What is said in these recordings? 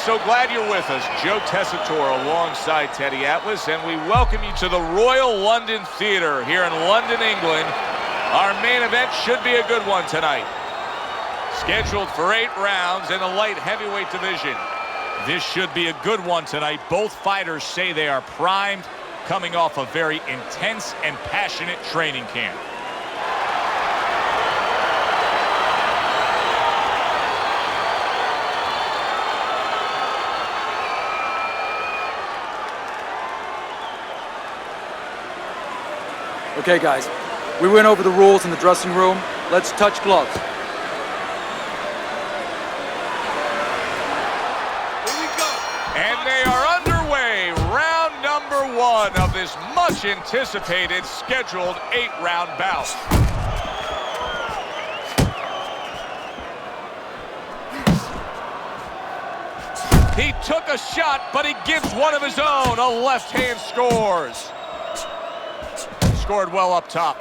so glad you're with us. Joe Tessitore alongside Teddy Atlas, and we welcome you to the Royal London Theatre here in London, England. Our main event should be a good one tonight. Scheduled for 8 rounds in the light heavyweight division. This should be a good one tonight. Both fighters say they are primed, coming off a very intense and passionate training camp. Okay, guys, we went over the rules in the dressing room. Let's touch gloves. Here we go. And they are underway. Round number 1 of this much anticipated scheduled 8-round bout. He took a shot, but he gives one of his own. A left hand scores. Scored well up top.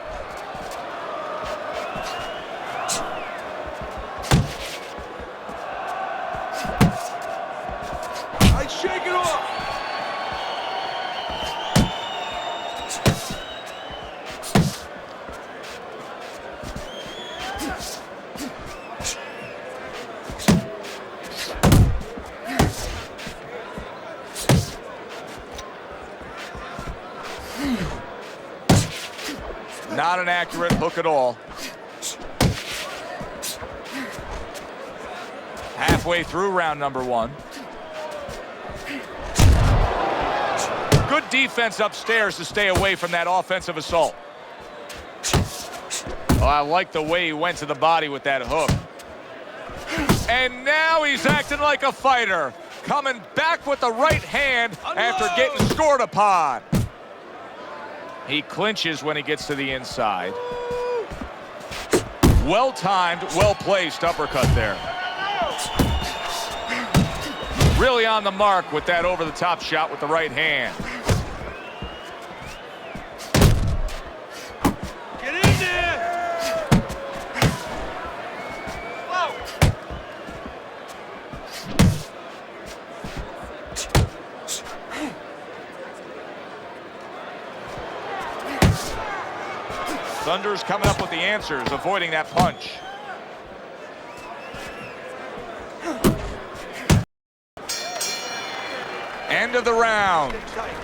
I shake it off. Not an accurate hook at all. Halfway through round number 1. Good defense upstairs to stay away from that offensive assault. Oh, I like the way he went to the body with that hook. And now he's acting like a fighter, coming back with the right hand after getting scored upon. He clinches when he gets to the inside. Well-timed, well-placed uppercut there. Really on the mark with that over-the-top shot with the right hand. Get in there! Whoa. Thunder's coming up with the answers, avoiding that punch. End of the round.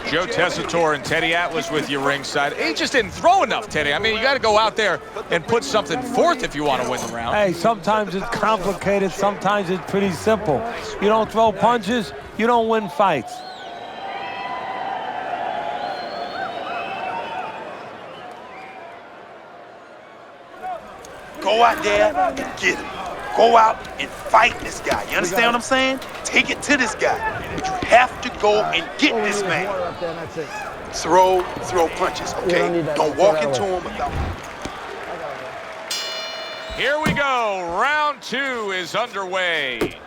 Joe Tessitore and Teddy Atlas with you ringside. He just didn't throw enough, Teddy. I mean, you got to go out there and put something forth if you want to win the round. Hey, sometimes it's complicated, sometimes it's pretty simple. You don't throw punches, you don't win fights. Go out there and get him. Go out and fight this guy. You understand what I'm saying? Take it to this guy. But you have to go and get this man. Throw punches, okay? Don't walk into him without. Here we go. Round 2 is underway.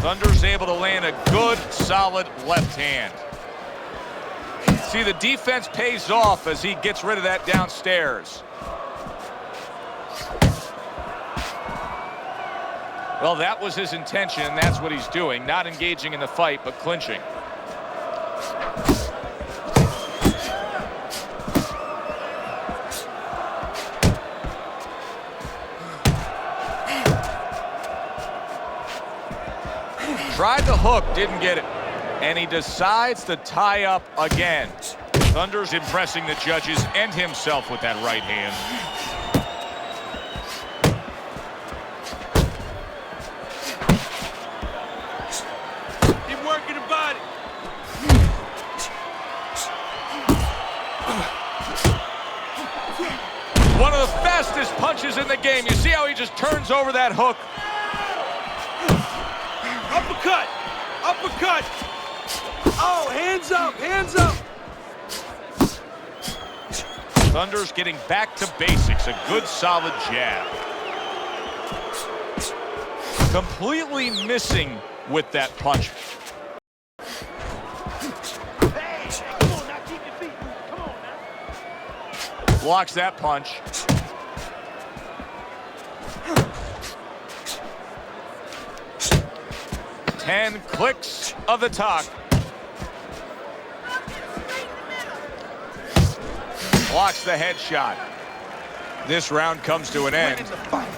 Thunder's able to land a good, solid left hand. See, the defense pays off as he gets rid of that downstairs. Well, that was his intention, and that's what he's doing. Not engaging in the fight, but clinching. Tried the hook, didn't get it. And he decides to tie up again. Thunder's impressing the judges and himself with that right hand. Keep working the body. One of the fastest punches in the game. You see how he just turns over that hook? Uppercut! Uppercut! Oh, hands up! Hands up! Thunder's getting back to basics. A good, solid jab. Completely missing with that punch. Blocks that punch. Ten clicks of the talk. Blocks the headshot. This round comes to an end.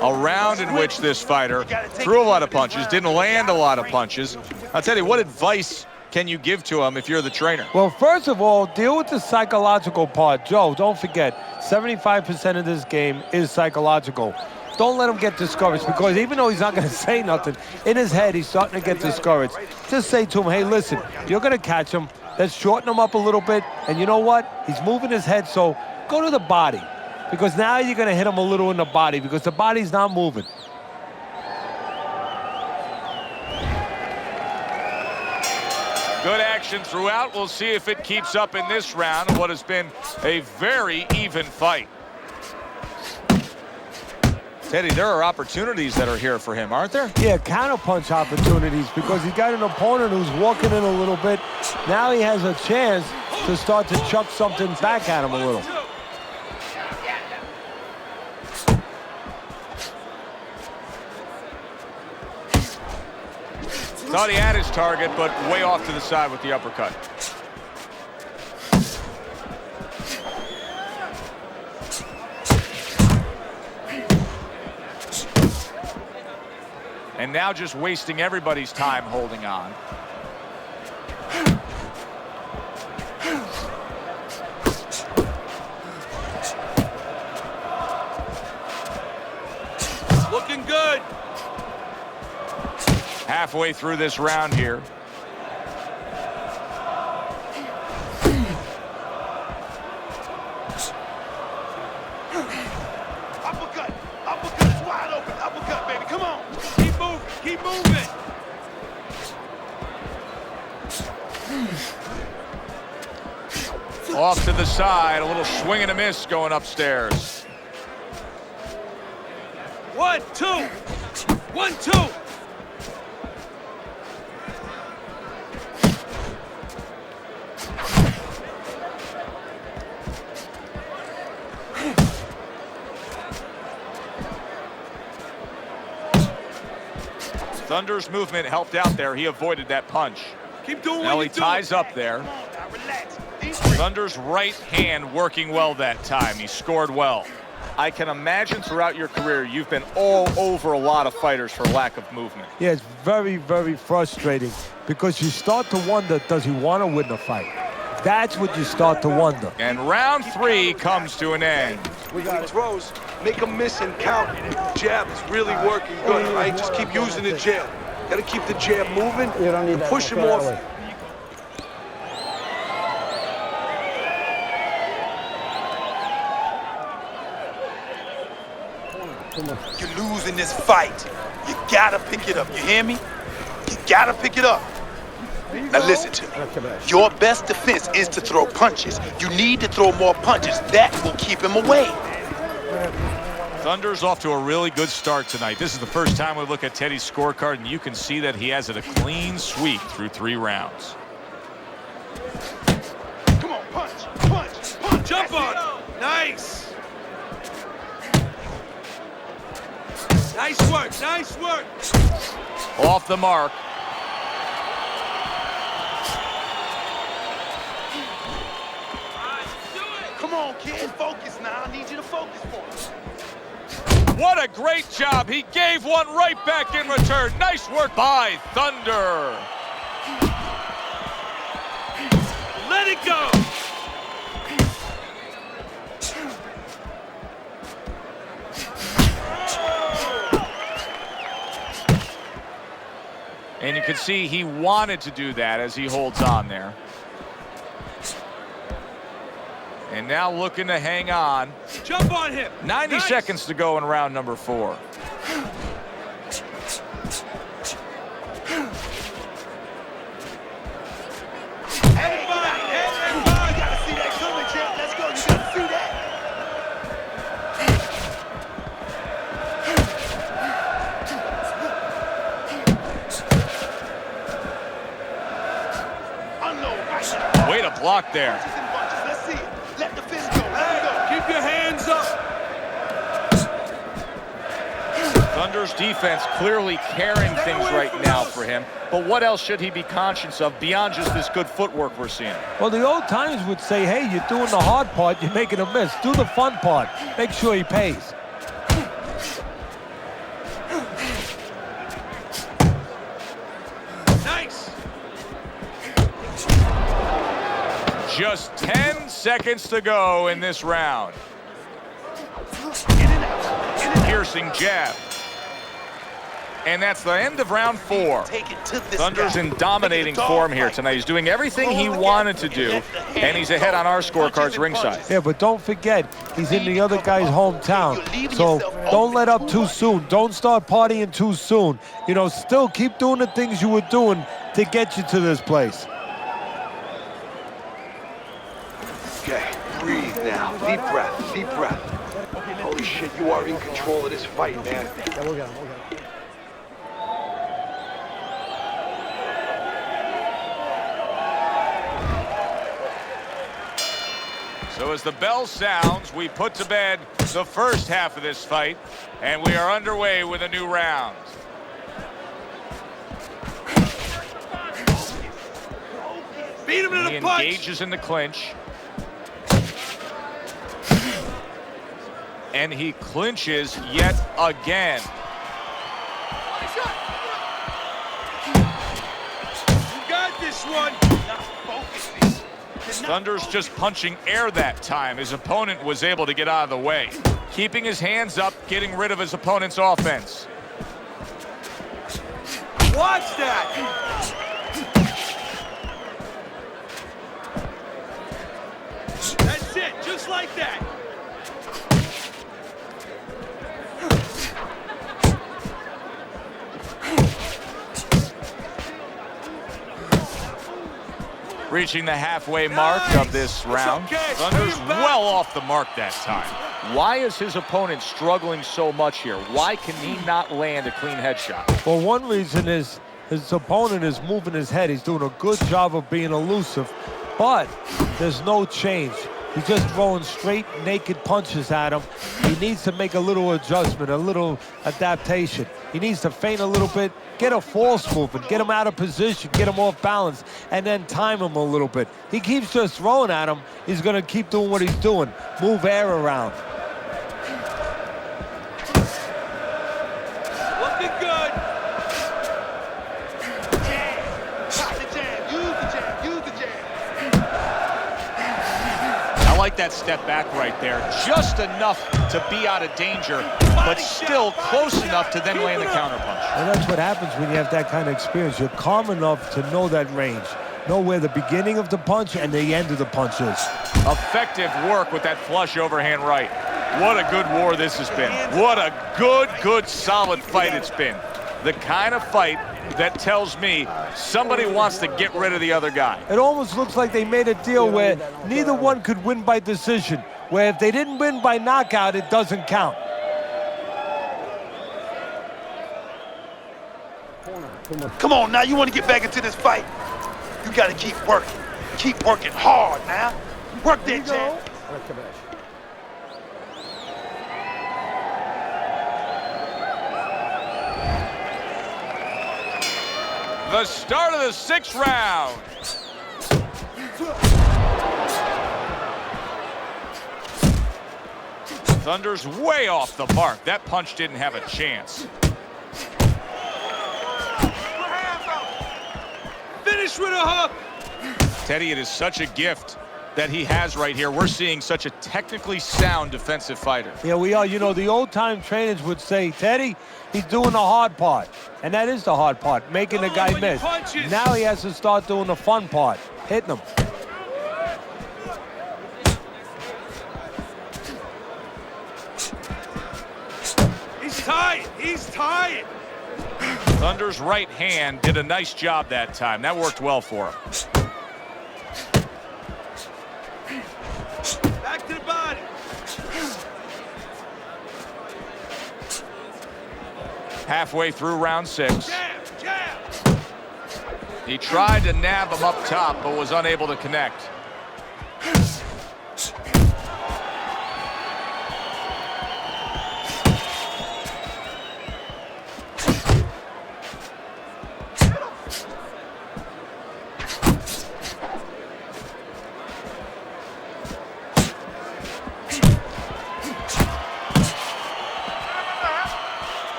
A round in which this fighter threw a lot of punches, didn't land a lot of punches. I'll tell you, what advice can you give to him if you're the trainer? Well, first of all, deal with the psychological part. Joe, don't forget, 75% of this game is psychological. Don't let him get discouraged, because even though he's not going to say nothing, in his head he's starting to get discouraged. Just say to him, hey, listen, you're going to catch him. Let's shorten him up a little bit. And you know what? He's moving his head, so go to the body. Because now you're going to hit him a little in the body, because the body's not moving. Good action throughout. We'll see if it keeps up in this round, what has been a very even fight. Teddy, there are opportunities that are here for him, aren't there? Yeah, counterpunch opportunities, because he's got an opponent who's walking in a little bit. Now he has a chance to start to chuck something back at him a little. Thought he had his target, but way off to the side with the uppercut. And now just wasting everybody's time holding on. Looking good. Halfway through this round here. Uppercut. Uppercut is wide open. Uppercut, baby. Come on. Keep moving. Keep moving. Off to the side. A little swing and a miss going upstairs. 1, 2. 1, 2. Thunder's movement helped out there. He avoided that punch. Keep doing Now what he you're ties doing. up there. Now relax. Thunder's right hand working well that time. He scored well. I can imagine throughout your career you've been all over a lot of fighters for lack of movement. Yeah, it's very, very frustrating, because you start to wonder, does he want to win the fight? That's what you start to wonder. And round 3 comes to an end. We got throws, make them miss and count. Jab is really working good, all right? Just keep using the jab. Gotta keep the jab moving and push him off. You're losing this fight. You gotta pick it up. You hear me? You gotta pick it up. Now listen to me. Your best defense is to throw punches. You need to throw more punches. That will keep him away. Thunder's off to a really good start tonight. This is the first time we look at Teddy's scorecard, and you can see that he has it a clean sweep through 3 rounds. Come on, punch, punch, punch. Jump on. Nice. Nice work, nice work. Off the mark. Come on, kid, focus now. I need you to focus for me. What a great job. He gave one right back in return. Nice work by Thunder. Let it go. And you can see he wanted to do that as he holds on there. And now looking to hang on. Jump on him. 90 Nice. seconds to go in round number 4. Everybody, everybody. You gotta see that coming, champ. Let's go. You gotta see that. blocked there. Let's see it. Let the fist go. Let it Keep your hands up. Thunder's defense clearly carrying things right now for him. But what else should he be conscious of beyond just this good footwork we're seeing? Well, the old times would say, hey, you're doing the hard part, you're making a miss. Do the fun part. Make sure he pays. Nice. Just 10 seconds to go in this round. Piercing jab. And that's the end of round 4. Thunder's in dominating form here tonight. He's doing everything he wanted to do, and he's ahead on our scorecards ringside. Yeah, but don't forget, he's in the other guy's hometown. So don't let up too soon. Don't start partying too soon. You know, still keep doing the things you were doing to get you to this place. Okay, breathe now. Deep breath, deep breath. Holy shit, you are in control of this fight, man. So as the bell sounds, we put to bed the first half of this fight, and we are underway with a new round. Beat him to He the punch. engages in the clinch. And he clinches yet again. You got this one. Thunder's just punching air that time. His opponent was able to get out of the way. Keeping his hands up, getting rid of his opponent's offense. Watch that. That's it, just like that. Reaching the halfway mark of this round. Thunder's well off the mark that time. Why is his opponent struggling so much here? Why can he not land a clean headshot? Well, one reason is his opponent is moving his head. He's doing a good job of being elusive, but there's no change. He's just throwing straight, naked punches at him. He needs to make a little adjustment, a little adaptation. He needs to feint a little bit, get a false movement, get him out of position, get him off balance, and then time him a little bit. He keeps just throwing at him. He's going to keep doing what he's doing, move air around. Looking good. I like that step back right there. Just enough to be out of danger, but still close enough to then land the counterpunch. And that's what happens when you have that kind of experience. You're calm enough to know that range, know where the beginning of the punch and the end of the punch is. Effective work with that flush overhand right. What a good war this has been. What a good, solid fight it's been. The kind of fight that tells me somebody wants to get rid of the other guy. It almost looks like they made a deal where neither one could win by decision, where if they didn't win by knockout, it doesn't count. Come on now, you want to get back into this fight? You got to keep working. Keep working hard now. Work that jab. The start of the 6th round. Thunder's way off the mark. That punch didn't have a chance. Finish with a hook. Teddy, it is such a gift that he has right here. We're seeing such a technically sound defensive fighter. Yeah, we are. You know, the old-time trainers would say, Teddy, he's doing the hard part. And that is the hard part, making the guy miss. Now he has to start doing the fun part, hitting him. He's tired. He's tired. Thunder's right hand did a nice job that time. That worked well for him. Back to the body. Halfway through round 6. Jab, jab. He tried to nab him up top, but was unable to connect.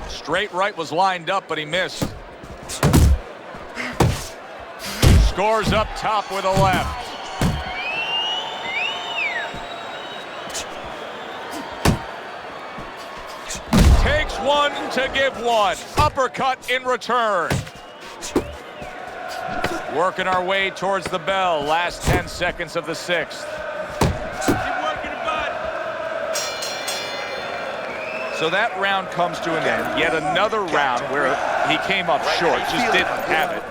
Straight right was lined up, but he missed. Scores up top with a left. Takes one to give one. Uppercut in return. Working our way towards the bell. Last 10 seconds of the sixth. So that round comes to an end. Yet another round where he came up short, just didn't have it.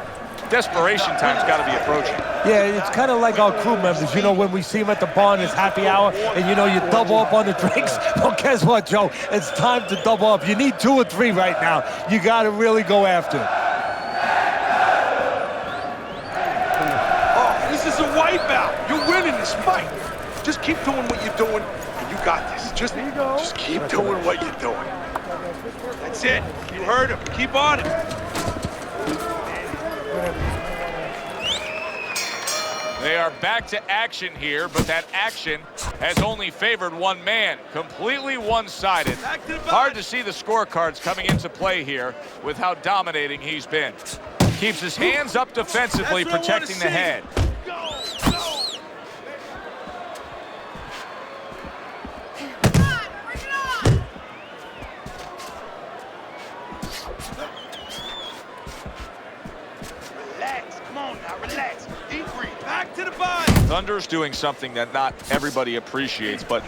Desperation time's got to be approaching. Yeah, it's kind of like our crew members. You know, when we see them at the bar and it's happy hour and, you know, you double up on the drinks. Well, guess what, Joe? It's time to double up. You need 2 or 3 right now. You got to really go after it. Oh, this is a wipeout. You're winning this fight. Just keep doing what you're doing. You got this. Just keep doing what you're doing. That's it. You heard him. Keep on it. They are back to action here, but that action has only favored one man. Completely one-sided. Hard to see the scorecards coming into play here with how dominating he's been. Keeps his hands up defensively, protecting the head. Thunder's doing something that not everybody appreciates, but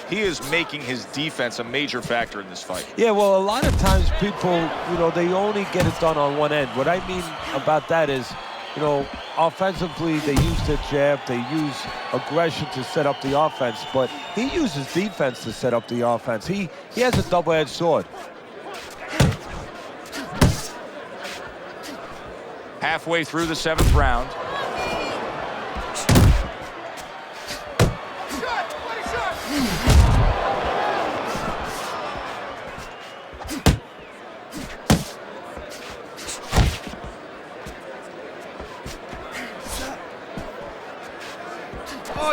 he is making his defense a major factor in this fight. Yeah, well, a lot of times people, you know, they only get it done on one end. What I mean about that is, you know, offensively, they use the jab, they use aggression to set up the offense, but he uses defense to set up the offense. He has a double-edged sword. Halfway through the 7th round.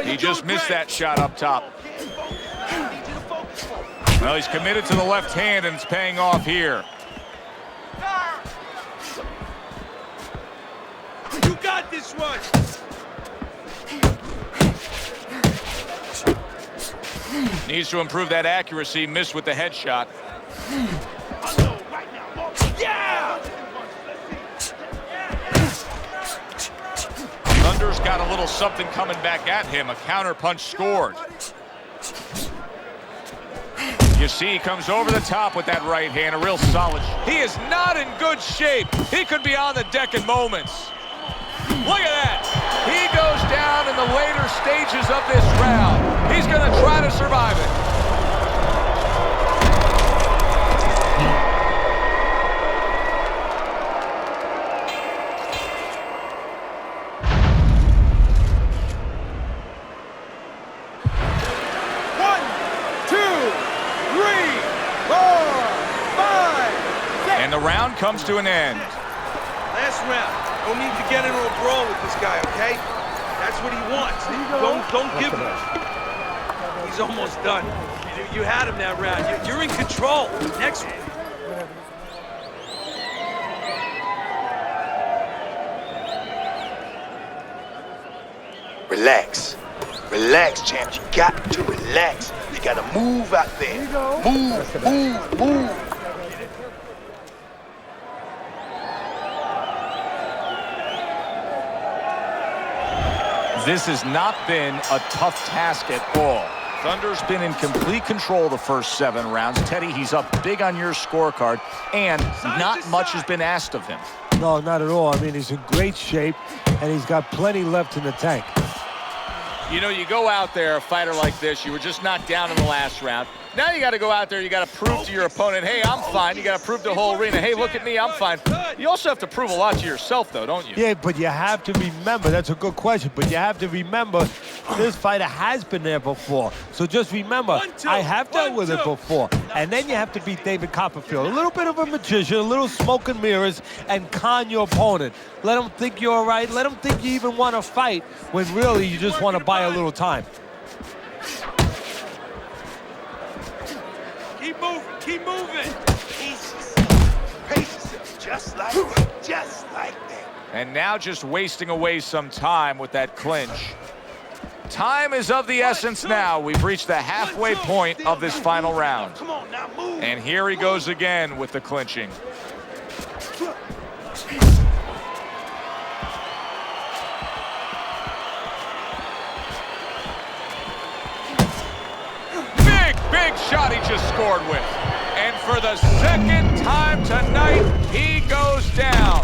He just missed that shot up top. Well, he's committed to the left hand, and it's paying off here. You got this one. Needs to improve that accuracy. Missed with the headshot. Yeah! Thunder's got a little something coming back at him. A counter punch scored. You see he comes over the top with that right hand. A real solid. He is not in good shape. He could be on the deck in moments. Look at that. He goes down in the later stages of this round. He's going to try to survive it. And the round comes to an end. Last round. No need to get into a brawl with this guy, okay? That's what he wants. Don't give him. He's almost done. You had him that round. You're in control. Next one. Relax. Relax, champ. You got to relax. You got to move out there. Move. This has not been a tough task at all. Thunder's been in complete control of the first 7 rounds. Teddy, he's up big on your scorecard, and not much has been asked of him. No, not at all. I mean, he's in great shape, and he's got plenty left in the tank. You know, you go out there, a fighter like this, you were just knocked down in the last round. Now you got to go out there, you got to prove to your opponent, hey, I'm fine. You got to prove to the whole arena, hey, look at me, I'm fine. You also have to prove a lot to yourself, though, don't you? Yeah, but you have to remember, that's a good question, but you have to remember this fighter has been there before. So just remember, I have dealt with it before. And then you have to beat David Copperfield. A little bit of a magician, a little smoke and mirrors, and con your opponent. Let him think you're all right. Let him think you even want to fight when really you just want to buy a little time. Keep moving, keep moving. Pace yourself, just like that. And now just wasting away some time with that clinch. Time is of the essence now. We've reached the halfway point of this final round. Come on now, move. And here he goes again with the clinching. Big shot he just scored with. And for the second time tonight, he goes down.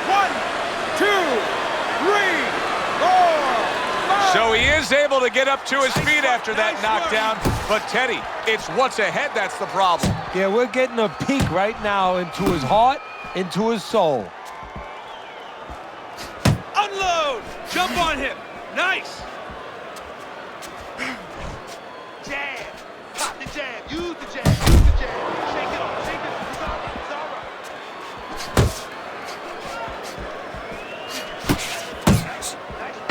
One, two, three, four, five. So he is able to get up to his feet after that knockdown. But Teddy, it's what's ahead that's the problem. Yeah, we're getting a peek right now into his heart, into his soul. Unload! Jump on him! Nice! Jab. Pop the jab. Use the jab. Use the jab. Shake it off. Shake it off. It's all right.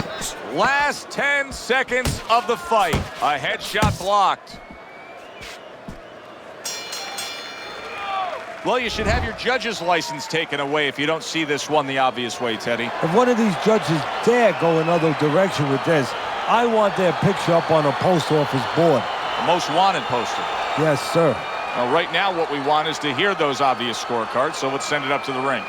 It's all right. Last 10 seconds of the fight. A headshot blocked. Well, you should have your judge's license taken away if you don't see this one the obvious way, Teddy. If one of these judges dare go another direction with this, I want their picture up on a post office board. The most wanted poster. Yes, sir. Well, right now what we want is to hear those obvious scorecards, so let's send it up to the ring.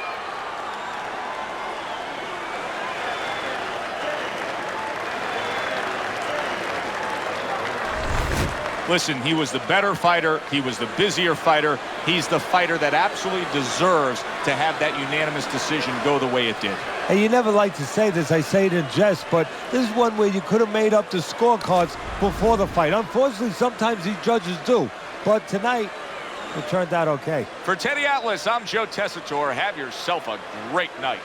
Listen, he was the better fighter. He was the busier fighter. He's the fighter that absolutely deserves to have that unanimous decision go the way it did. And you never like to say this, I say it in jest, but this is one where you could have made up the scorecards before the fight. Unfortunately, sometimes these judges do. But tonight, it turned out okay. For Teddy Atlas, I'm Joe Tessitore. Have yourself a great night.